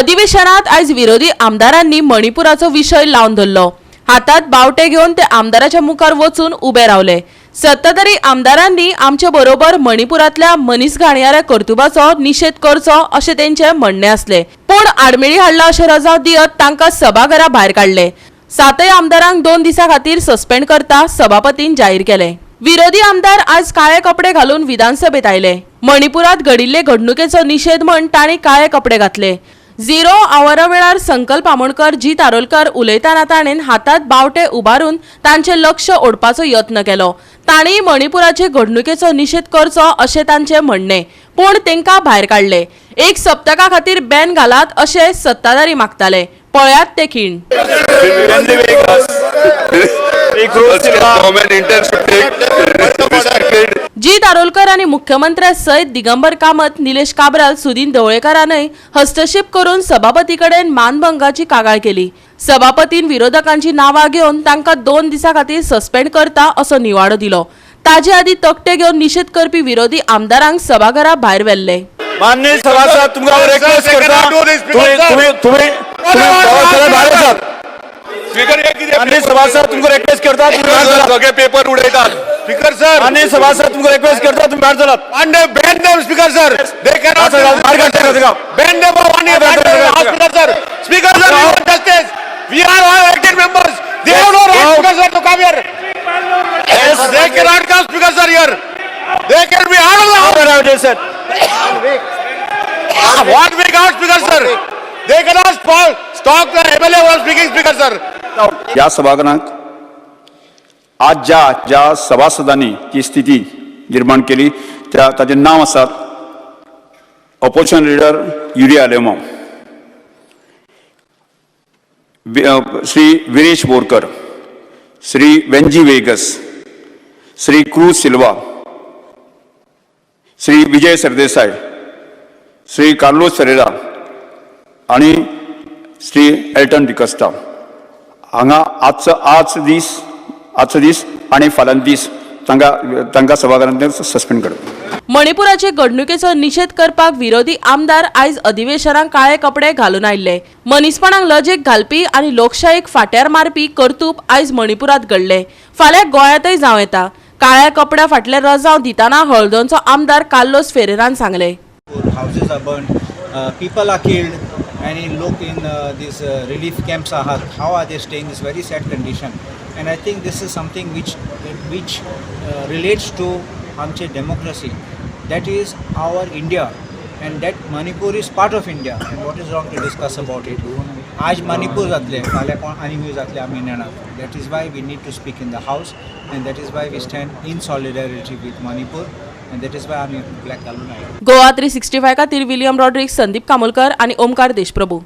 अधिवेशनात आज विरोधी आमदारांनी मणिपुराचो विषय लावन धरलो। हातात बावटे घेऊन ते आमदाराच्या मुखार वचून उभे रावले। सत्ताधारी आमदारांनी आमचे बरोबर मणिपुरातल्या मनीसघाणयाऱ्या कर्तुबाचो निषेध करचो अशें तेंचे म्हणणे असले, पण आडमेळी हाडला अशें रजाव दियत तांकां सभाघरा भायर काडले। सातय आमदारांक 2 दिसां खातीर सस्पेंड करता सभापतीन जाहीर केले। विरोधी आमदार आज काळे कपडे घालून विधानसभेत आयले। मणिपुरात घडिल्ले घडणुकेचो निषेध म्हण तांणी काळे कपडे घातले। 0 आवारा वेळार संकल्प आमोणकर जी तारोलकर उलयताना ताणेन हातात बावटे उबारून तांचे लक्ष ओडपाचो यत्न केलो। तांणी मणिपुराचे घडणुकेचो निषेध करचो अशें तांचे म्हणणे, पण तेंकां भायर काडले। 1 सप्तका खातीर बॅन घालात अशें सत्ताधारी मागताले। पळयात ते खीण। जी तारोलकर आणि मुख्यमंत्री सयत दिगंबर कामत, निलेश काब्राल, सुदीन ढवळेकरांनी हस्तक्षेप करून सभापतीकडेन मानभंगाची कागाळ केली। सभापतीन विरोधकांची नावा घेऊन तांकां 2 दिसां खातीर सस्पेंड करता असो निवाडो दिलो। ताजे आदी तकटे घेऊन निषेध करपी विरोधी आमदारांक सभाघरा भायर व्हेल्ले। माननीय सभासद तुमका रिक्वेस्ट करता तुम्ही माननीय सभासद तुमको रिक्वेस्ट करता तुम्ही पेपर उडयतात। स्पीकर सर, माननीय सभासद तुमको रिक्वेस्ट करता तुम्ही भायर चलात। माननीय ban them speaker sir, they cannot ban them माननीय speaker sir. Speaker sir, we want justice, we are all elected members, they have no right speaker sir to come here. Yes, they cannot come speaker sir here, they can be out of the house sir। What we got speaker sir, they cannot stop the MLA was speaking speaker sir। या सभागृहात आज ज्या सभासदांनी जी स्थिती निर्माण केली ताचे नाव आसात ऑपोजिशन लीडर युरिया लेमो, श्री वीरेश बोरकर, श्री वेंजी वेगस, श्री क्रूज सिल्वा, श्री विजय सरदेसाई, श्री कार्लोस फेरेरा आणि श्री एल्टन डिकस्टा हांगा आजचो दीस आणि फाल्यां दीस तांकां सभाघरांतल्यान सस्पेंड करता। मणिपुराचे घडणुकेचो निषेध करपाक विरोधी आमदार आयज अधिवेशनाक काळे कपडे घालून आयले। मनीसपणाक लजेक घालपी आणि लोकशायेक फाट्यार मारपी कर्तूब आयज मणिपुरात घडले, फाल्यां गोंयांतय जावं येता। काळ्या कपड्या फाटले रजाव दिताना हळदोंचो आमदार कार्लोस फेरेरान सांगले। Houses are burned, people are killed, and look in these relief camps ahat, how are they staying in this very sad condition? And I think this is something which relates to amche democracy, that is our India, and that Manipur is part of India, and what is wrong to discuss about it? Aaj Manipur जातले, फाल्यां कोण आनी खंय जातले आमी नेणार। That is why we need to speak in the house, and that is why we stand in solidarity with Manipur, and that is why आमी black घालून आयले। गोवा 365 खातीर विलियम रॉड्रिक्स, संदीप कामोलकर आणि ओमकार देशप्रभू।